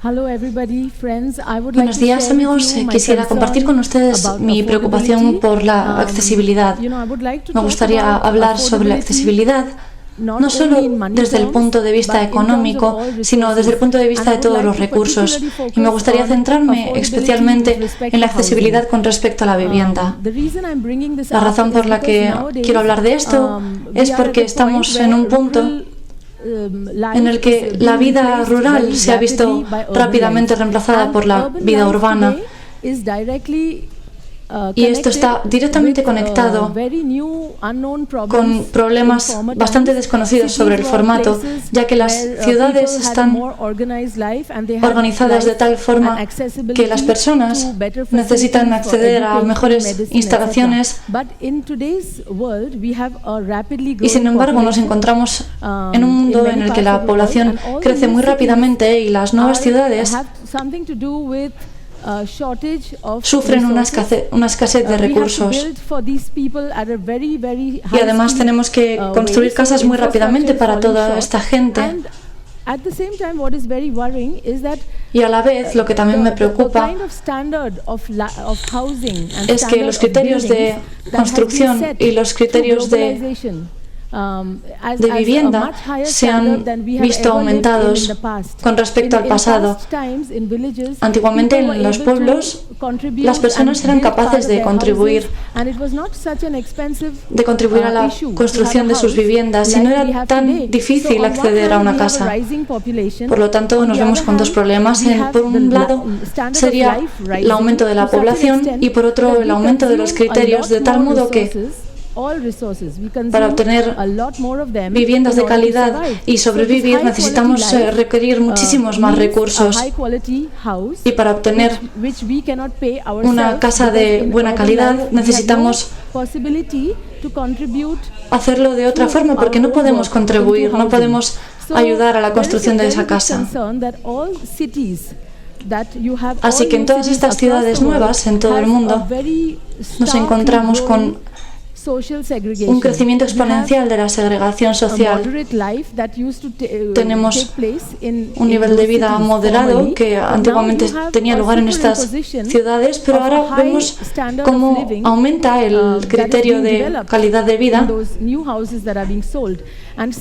Buenos días, amigos. Quisiera compartir con ustedes mi preocupación por la accesibilidad. Me gustaría hablar sobre la accesibilidad, no solo desde el punto de vista económico, sino desde el punto de vista de todos los recursos. Y me gustaría centrarme especialmente en la accesibilidad con respecto a la vivienda. La razón por la que quiero hablar de esto es porque estamos en un punto en el que la vida rural se ha visto rápidamente reemplazada por la vida urbana. Y esto está directamente conectado con problemas bastante desconocidos sobre el formato, ya que las ciudades están organizadas de tal forma que las personas necesitan acceder a mejores instalaciones, y sin embargo nos encontramos en un mundo en el que la población crece muy rápidamente y las nuevas ciudades sufren una escasez de recursos. Y además tenemos que construir casas muy rápidamente para toda esta gente. Y a la vez, lo que también me preocupa es que los criterios de construcción y los criterios de vivienda se han visto aumentados con respecto al pasado. Antiguamente en los pueblos las personas eran capaces de contribuir a la construcción de sus viviendas y no era tan difícil acceder a una casa. Por lo tanto, nos vemos con dos problemas. Por un lado sería el aumento de la población y por otro el aumento de los criterios, de tal modo que para obtener viviendas de calidad y sobrevivir necesitamos requerir muchísimos más recursos, y para obtener una casa de buena calidad necesitamos hacerlo de otra forma, porque no podemos contribuir, no podemos ayudar a la construcción de esa casa. Así que en todas estas ciudades nuevas en todo el mundo nos encontramos con un crecimiento exponencial de la segregación social. Tenemos un nivel de vida moderado que antiguamente tenía lugar en estas ciudades, pero ahora vemos cómo aumenta el criterio de calidad de vida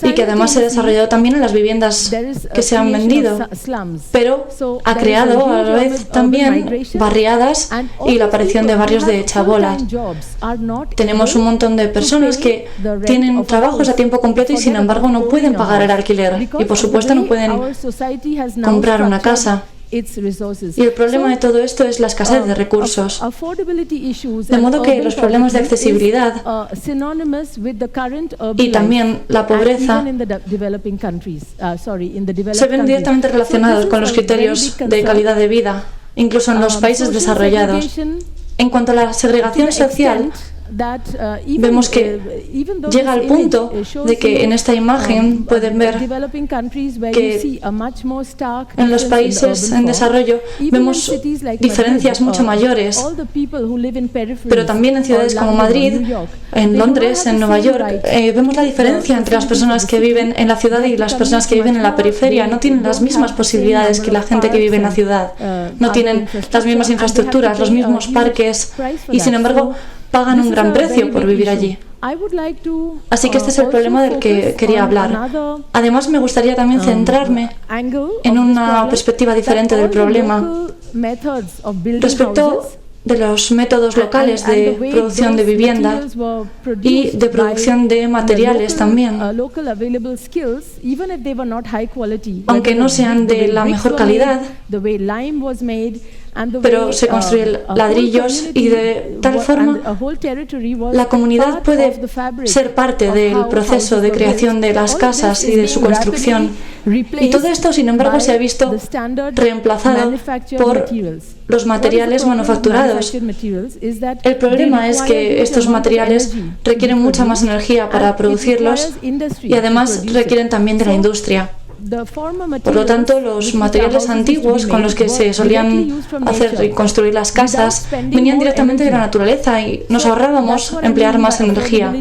y que además se ha desarrollado también en las viviendas que se han vendido, pero ha creado a la vez también barriadas y la aparición de barrios de chabolas. Tenemos un montón de personas que tienen trabajos a tiempo completo y sin embargo no pueden pagar el alquiler y por supuesto no pueden comprar una casa. Y el problema de todo esto es la escasez de recursos. De modo que los problemas de accesibilidad y también la pobreza se ven directamente relacionados con los criterios de calidad de vida, incluso en los países desarrollados. En cuanto a la segregación social, vemos que llega al punto de que en esta imagen pueden ver que en los países en desarrollo vemos diferencias mucho mayores, pero también en ciudades como Madrid, en Londres, en Nueva York, vemos la diferencia entre las personas que viven en la ciudad y las personas que viven en la periferia. No tienen las mismas posibilidades que la gente que vive en la ciudad, no tienen las mismas infraestructuras, los mismos parques y sin embargo pagan un gran precio por vivir allí. Así que este es el problema del que quería hablar. Además, me gustaría también centrarme en una perspectiva diferente del problema respecto de los métodos locales de producción de vivienda y de producción de materiales también. Aunque no sean de la mejor calidad, pero se construyen ladrillos y de tal forma la comunidad puede ser parte del proceso de creación de las casas y de su construcción. Y todo esto, sin embargo, se ha visto reemplazado por los materiales manufacturados. El problema es que estos materiales requieren mucha más energía para producirlos y además requieren también de la industria. Por lo tanto, los materiales antiguos con los que se solían hacer y construir las casas venían directamente de la naturaleza y nos ahorrábamos emplear más energía.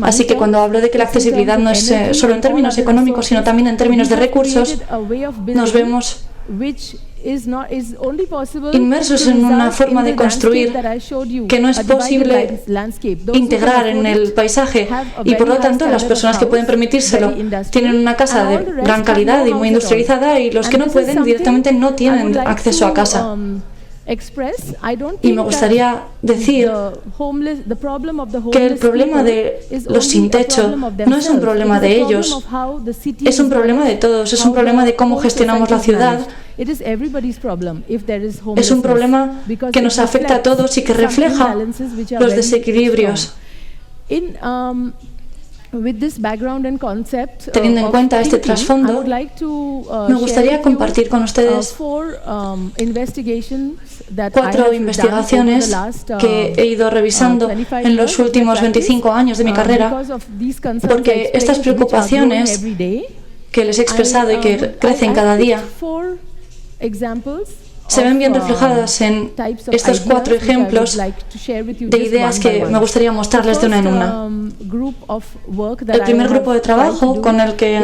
Así que cuando hablo de que la accesibilidad no es solo en términos económicos, sino también en términos de recursos, nos vemos inmersos en una forma de construir que no es posible integrar en el paisaje, y por lo tanto las personas que pueden permitírselo tienen una casa de gran calidad y muy industrializada, y los que no pueden directamente no tienen acceso a casa. Y me gustaría decir que el problema de los sin techo no es un problema de ellos, es un problema de todos, es un problema de cómo gestionamos la ciudad, es un problema que nos afecta a todos y que refleja los desequilibrios. Teniendo en cuenta este trasfondo, me gustaría compartir con ustedes 4 investigaciones que he ido revisando en los últimos 25 años de mi carrera, porque estas preocupaciones que les he expresado y que crecen cada día se ven bien reflejadas en estos 4 ejemplos de ideas que me gustaría mostrarles de una en una. El primer grupo de trabajo con el que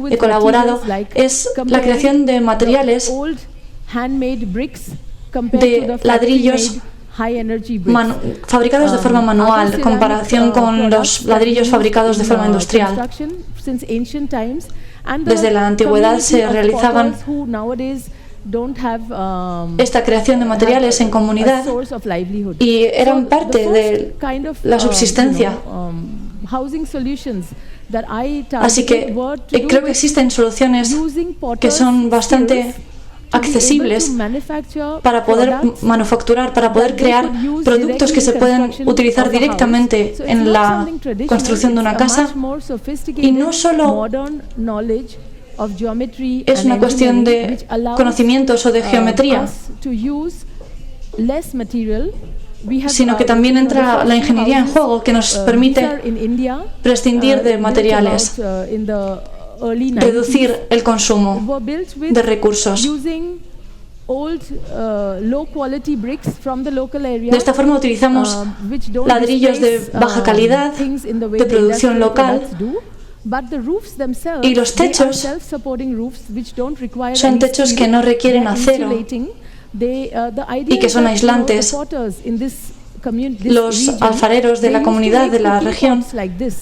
he colaborado es la creación de materiales de ladrillos fabricados de forma manual, en comparación con los ladrillos fabricados de forma industrial. Desde la antigüedad se realizaban esta creación de materiales en comunidad y eran parte de la subsistencia. Así que creo que existen soluciones que son bastante accesibles para poder manufacturar, para poder crear productos que se pueden utilizar directamente en la construcción de una casa, y no solo es una cuestión de conocimientos o de geometría, sino que también entra la ingeniería en juego, que nos permite prescindir de materiales, reducir el consumo de recursos. De esta forma utilizamos ladrillos de baja calidad, de producción local, y los techos son techos que no requieren acero y que son aislantes. Los alfareros de la comunidad de la región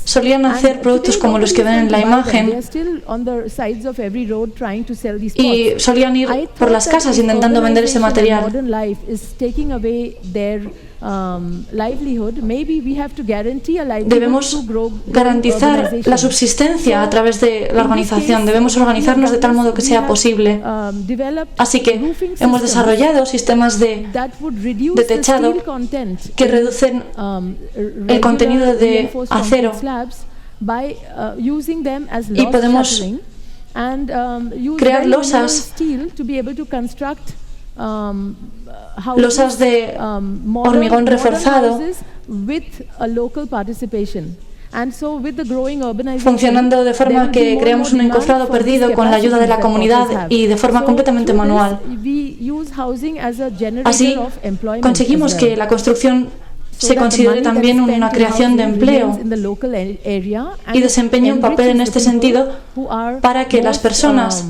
solían hacer productos como los que ven en la imagen y solían ir por las casas intentando vender ese material. Debemos garantizar la subsistencia a través de la organización. Debemos organizarnos de tal modo que sea posible. Así que hemos desarrollado sistemas de techado que reducen el contenido de acero, y podemos crear losas de hormigón reforzado, funcionando de forma que creamos un encofrado perdido con la ayuda de la comunidad y de forma completamente manual. Así conseguimos que la construcción se considere también una creación de empleo y desempeñe un papel en este sentido para que las personas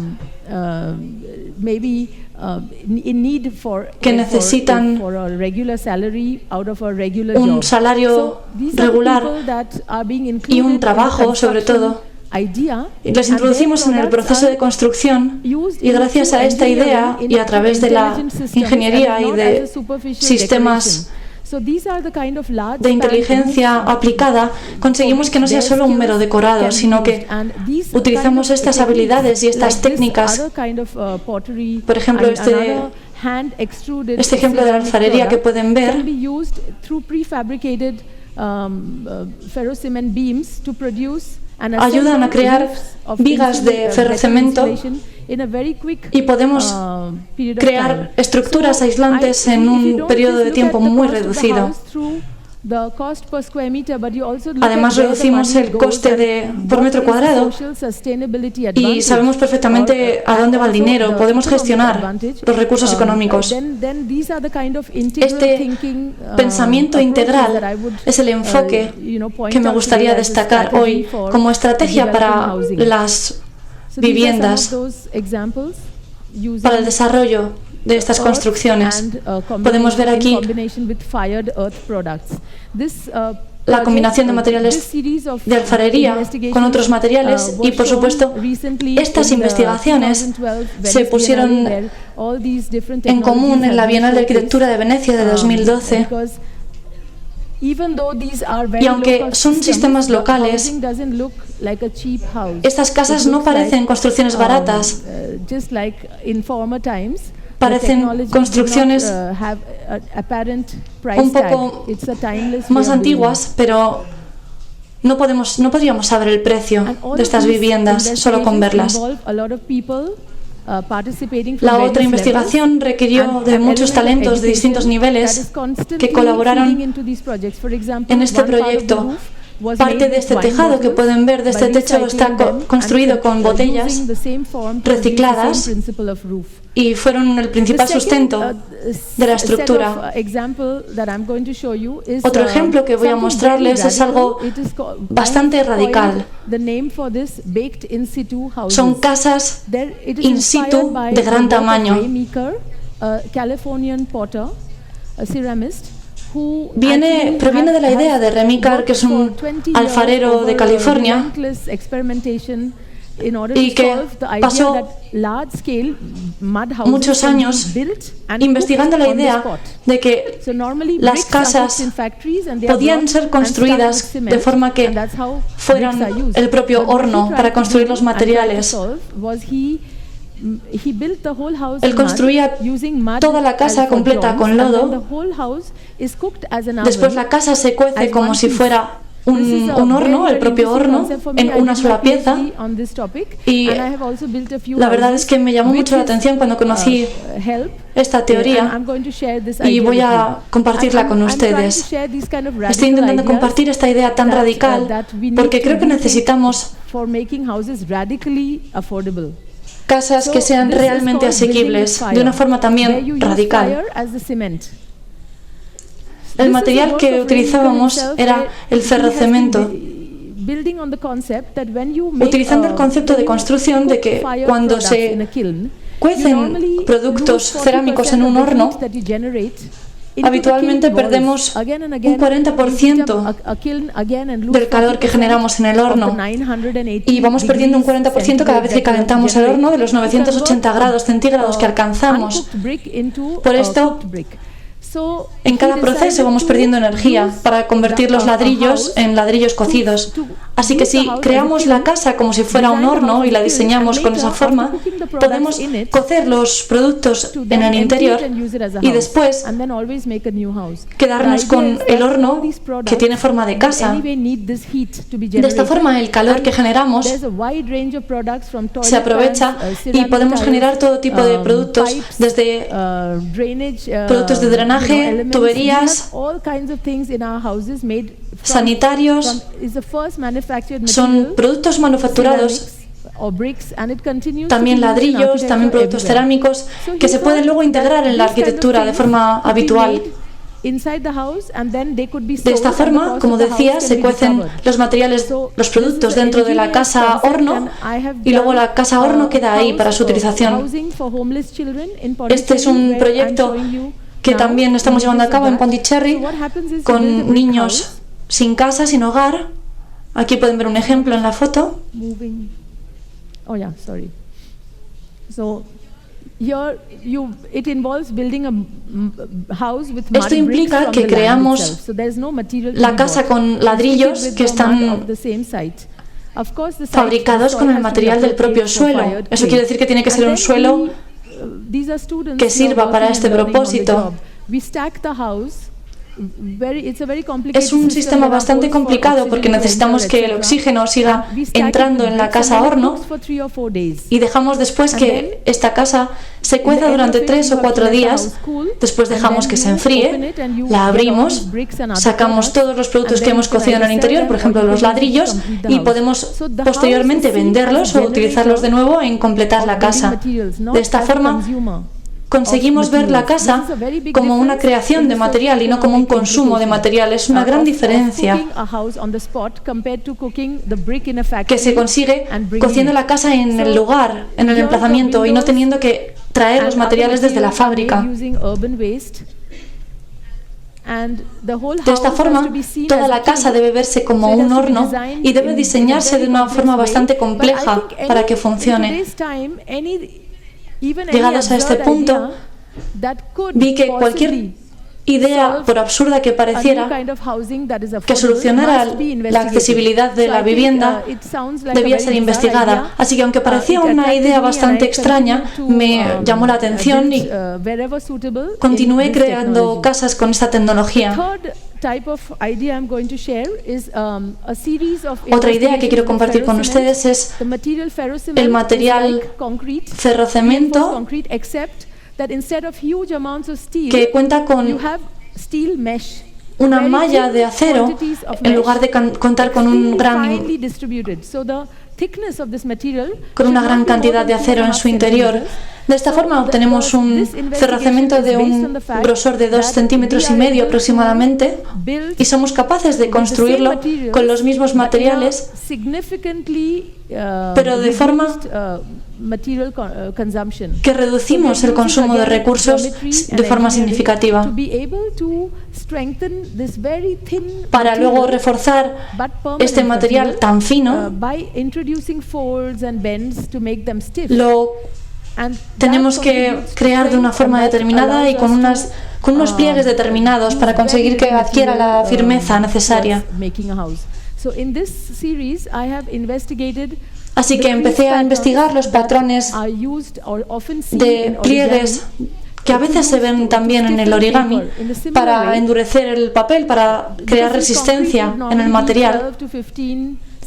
que necesitan un salario regular y un trabajo, sobre todo, les introducimos en el proceso de construcción, y gracias a esta idea y a través de la ingeniería y de sistemas de inteligencia aplicada, conseguimos que no sea solo un mero decorado, sino que utilizamos estas habilidades y estas técnicas. Por ejemplo, este ejemplo de la alfarería que pueden ver ayudan a crear vigas de ferrocemento y podemos crear estructuras aislantes en un periodo de tiempo muy reducido. Además, reducimos el coste por metro cuadrado y sabemos perfectamente a dónde va el dinero. Podemos gestionar los recursos económicos. Este pensamiento integral es el enfoque que me gustaría destacar hoy como estrategia para las viviendas. para el desarrollo de estas construcciones. Podemos ver aquí la combinación de materiales de alfarería con otros materiales y, por supuesto, estas investigaciones se pusieron en común en la Bienal de Arquitectura de Venecia de 2012. Y aunque son sistemas locales, estas casas no parecen construcciones baratas. Parecen construcciones un poco más antiguas, pero no podríamos saber el precio de estas viviendas solo con verlas. La otra investigación requirió de muchos talentos de distintos niveles que colaboraron en este proyecto. Parte de este tejado que pueden ver, de este techo, está construido con botellas recicladas y fueron el principal sustento de la estructura. Otro ejemplo que voy a mostrarles es algo bastante radical. Son casas in situ de gran tamaño. Proviene de la idea de Remy Carr, que es un alfarero de California y que pasó muchos años investigando la idea de que las casas podían ser construidas de forma que fueran el propio horno para construir los materiales. Él construía toda la casa completa con lodo. Después la casa se cuece como si fuera un horno, el propio horno, en una sola pieza. Y la verdad es que me llamó mucho la atención cuando conocí esta teoría y voy a compartirla con ustedes. Estoy intentando compartir esta idea tan radical porque creo que necesitamos casas que sean realmente asequibles, de una forma también radical. El material que utilizábamos era el ferrocemento, utilizando el concepto de construcción de que cuando se cuecen productos cerámicos en un horno, habitualmente perdemos un 40% del calor que generamos en el horno y vamos perdiendo un 40% cada vez que calentamos el horno de los 980 grados centígrados que alcanzamos. Por esto, en cada proceso vamos perdiendo energía para convertir los ladrillos en ladrillos cocidos. Así que si creamos la casa como si fuera un horno y la diseñamos con esa forma, podemos cocer los productos en el interior y después quedarnos con el horno que tiene forma de casa. De esta forma, el calor que generamos se aprovecha y podemos generar todo tipo de productos, desde productos de drenaje, tuberías, sanitarios. Son productos manufacturados, también ladrillos, también productos cerámicos que se pueden luego integrar en la arquitectura de forma habitual. De esta forma, como decía, se cuecen los materiales, los productos dentro de la casa horno y luego la casa horno queda ahí para su utilización. Este es un proyecto que también estamos llevando a cabo en Pondicherry con niños sin casa, sin hogar. Aquí pueden ver un ejemplo en la foto. Esto implica que creamos la casa con ladrillos que están fabricados con el material del propio suelo. Eso quiere decir que tiene que ser un suelo que sirva para este propósito. Es un sistema bastante complicado porque necesitamos que el oxígeno siga entrando en la casa horno y dejamos después que esta casa se cueza durante 3 o 4 días. Después dejamos que se enfríe, la abrimos, sacamos todos los productos que hemos cocido en el interior, por ejemplo los ladrillos, y podemos posteriormente venderlos o utilizarlos de nuevo en completar la casa. De esta forma, conseguimos ver la casa como una creación de material y no como un consumo de material. Es una gran diferencia que se consigue cociendo la casa en el lugar, en el emplazamiento, y no teniendo que traer los materiales desde la fábrica. De esta forma, toda la casa debe verse como un horno y debe diseñarse de una forma bastante compleja para que funcione. Llegados a este punto, vi que cualquier idea, por absurda que pareciera, que solucionara la accesibilidad de la vivienda, debía ser investigada. Así que aunque parecía una idea bastante extraña, me llamó la atención y continué creando casas con esta tecnología. Otra idea que quiero compartir con ustedes es el material ferrocemento, que cuenta con una malla de acero en lugar de contar con una gran cantidad de acero en su interior. De esta forma obtenemos un ferrocemento de un grosor de 2,5 centímetros aproximadamente, y somos capaces de construirlo con los mismos materiales, pero de forma que reducimos el consumo de recursos de forma significativa, para luego reforzar este material tan fino. Tenemos que crear de una forma determinada y con unos pliegues determinados para conseguir que adquiera la firmeza necesaria. Así que empecé a investigar los patrones de pliegues que a veces se ven también en el origami para endurecer el papel, para crear resistencia en el material.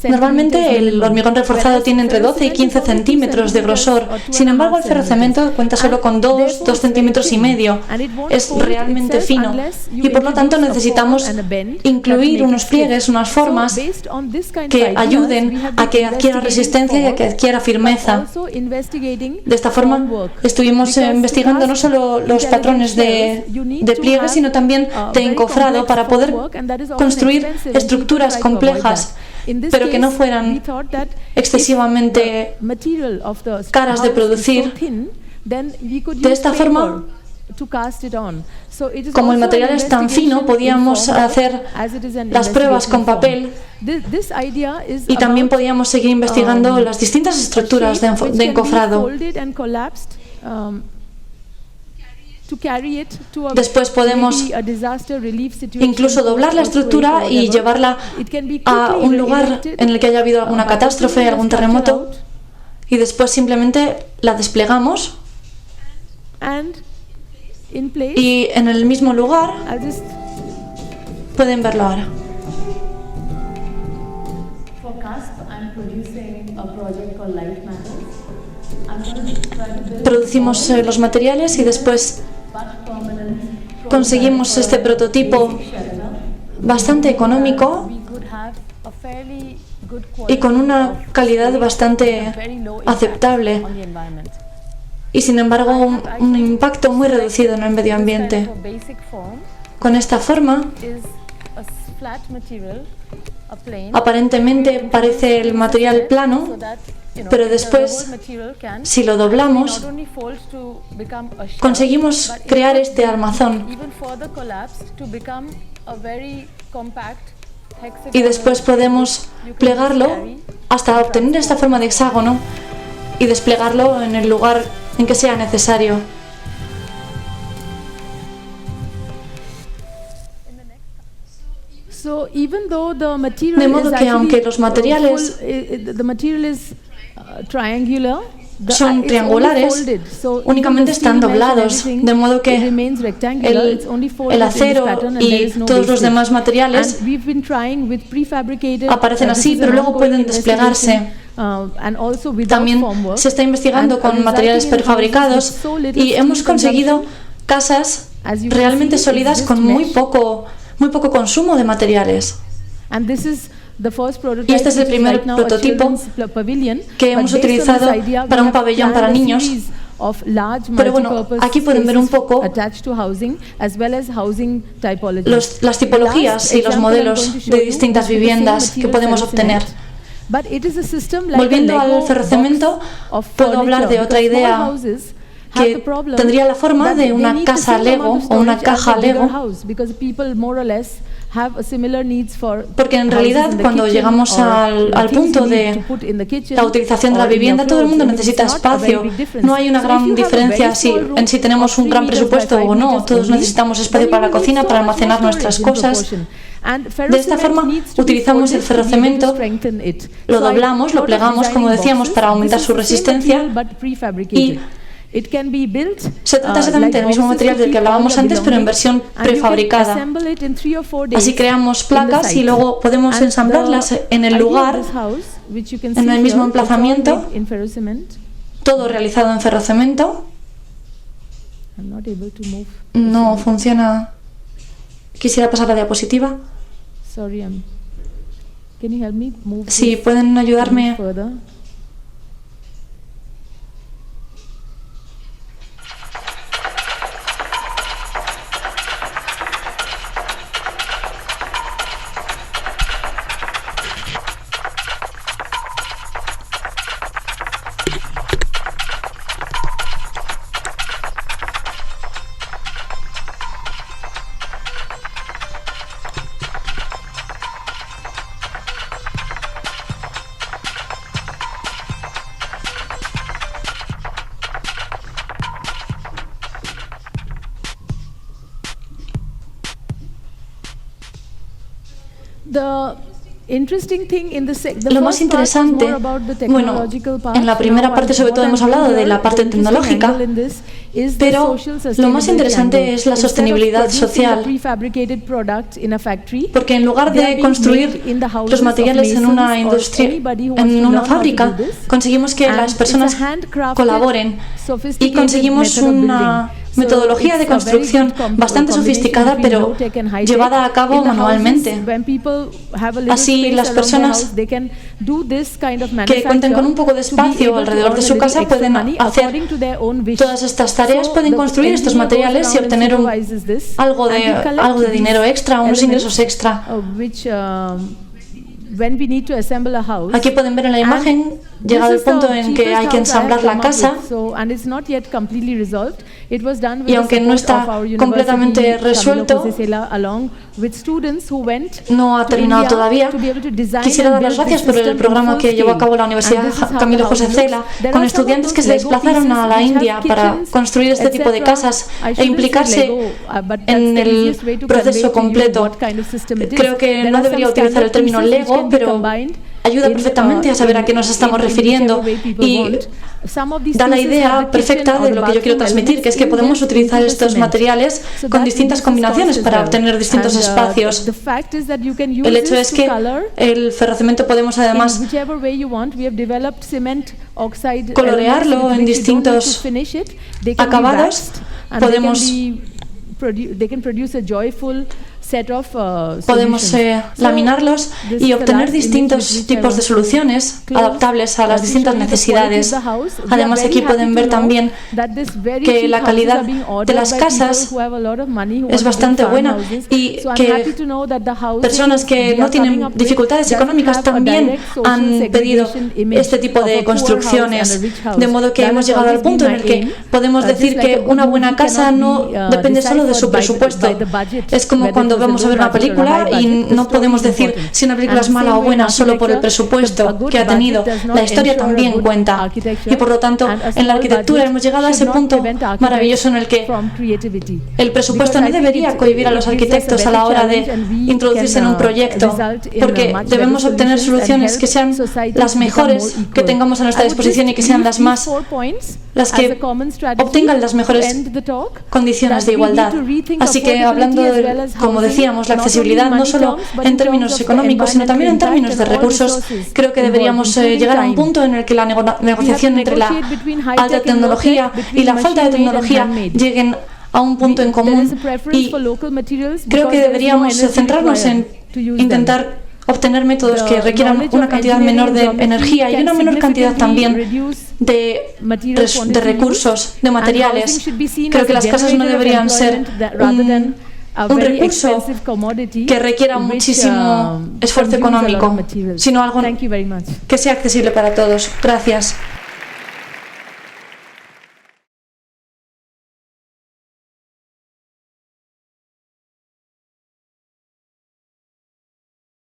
Normalmente el hormigón reforzado tiene entre 12 y 15 centímetros de grosor. Sin embargo, el ferrocemento cuenta solo con 2 centímetros y medio. Es realmente fino y por lo tanto necesitamos incluir unos pliegues, unas formas que ayuden a que adquiera resistencia y a que adquiera firmeza. De esta forma estuvimos investigando no solo los patrones de pliegues, sino también de encofrado para poder construir estructuras complejas, pero que no fueran excesivamente caras de producir. De esta forma, como el material es tan fino, podíamos hacer las pruebas con papel y también podíamos seguir investigando las distintas estructuras de encofrado. Después podemos incluso doblar la estructura y llevarla a un lugar en el que haya habido alguna catástrofe, algún terremoto, y después simplemente la desplegamos y en el mismo lugar. Pueden verlo ahora. Producimos los materiales y después conseguimos este prototipo bastante económico y con una calidad bastante aceptable, y sin embargo un impacto muy reducido en el medio ambiente. Con esta forma, aparentemente parece el material plano, pero después, si lo doblamos, conseguimos crear este armazón. Y después podemos plegarlo hasta obtener esta forma de hexágono y desplegarlo en el lugar en que sea necesario. De modo que aunque los materiales son triangulares, únicamente están doblados, de modo que el acero y todos los demás materiales aparecen así, pero luego pueden desplegarse. También se está investigando con materiales prefabricados y hemos conseguido casas realmente sólidas con muy poco consumo de materiales. Y este es el primer prototipo que hemos utilizado para un pabellón para niños, Pero bueno, aquí pueden ver un poco las tipologías y los modelos de distintas viviendas que podemos obtener. Volviendo al ferrocemento, puedo hablar de otra idea que tendría la forma de una casa Lego o una caja Lego, porque en realidad cuando llegamos al punto de la utilización de la vivienda, todo el mundo necesita espacio. No hay una gran diferencia en si tenemos un gran presupuesto o no. Todos necesitamos espacio para la cocina, para almacenar nuestras cosas. De esta forma utilizamos el ferrocemento, lo doblamos, lo plegamos, como decíamos, para aumentar su resistencia, y se trata exactamente del mismo material del que hablábamos antes, pero en versión prefabricada. Así creamos placas y luego podemos ensamblarlas en el lugar, en el mismo emplazamiento, todo realizado en ferrocemento. No funciona. Quisiera pasar la diapositiva. Sí, pueden ayudarme. Lo más interesante, bueno, en la primera parte sobre todo hemos hablado de la parte tecnológica, pero lo más interesante es la sostenibilidad social, porque en lugar de construir los materiales en una industria, en una fábrica, conseguimos que las personas colaboren y conseguimos una metodología de construcción bastante sofisticada, pero llevada a cabo manualmente. Así, las personas que cuentan con un poco de espacio alrededor de su casa pueden hacer todas estas tareas, pueden construir estos materiales y obtener algo de dinero extra, unos ingresos extra. Aquí pueden ver en la imagen, llegado el punto en que hay que ensamblar la casa, y aunque no está completamente resuelto, no ha terminado todavía. Quisiera dar las gracias por el programa que llevó a cabo la Universidad Camilo José Cela, con estudiantes que se desplazaron a la India para construir este tipo de casas e implicarse en el proceso completo. Creo que no debería utilizar el término Lego, pero ayuda perfectamente a saber a qué nos estamos refiriendo y da la idea perfecta de lo que yo quiero transmitir, que es que podemos utilizar estos materiales con distintas combinaciones para obtener distintos espacios. El hecho es que el ferrocemento podemos además colorearlo en distintos acabados, podemos laminarlos y obtener distintos tipos de soluciones adaptables a las distintas necesidades. Además, aquí pueden ver también que la calidad de las casas es bastante buena y que personas que no tienen dificultades económicas también han pedido este tipo de construcciones, de modo que hemos llegado al punto en el que podemos decir que una buena casa no depende solo de su presupuesto. Es como cuando vamos a ver una película y no podemos decir si una película es mala o buena solo por el presupuesto que ha tenido. La historia también cuenta, y por lo tanto en la arquitectura hemos llegado a ese punto maravilloso en el que el presupuesto no debería cohibir a los arquitectos a la hora de introducirse en un proyecto, porque debemos obtener soluciones que sean las mejores que tengamos a nuestra disposición y que sean las que obtengan las mejores condiciones de igualdad. Así que hablando de, como decíamos, la accesibilidad no solo en términos económicos, sino también en términos de recursos, creo que deberíamos llegar a un punto en el que la negociación entre la alta tecnología y la falta de tecnología lleguen a un punto en común, y creo que deberíamos centrarnos en intentar obtener métodos que requieran una cantidad menor de energía y una menor cantidad también de recursos, de materiales. Creo que las casas no deberían ser un recurso que requiera muchísimo esfuerzo económico, sino algo que sea accesible para todos. Gracias.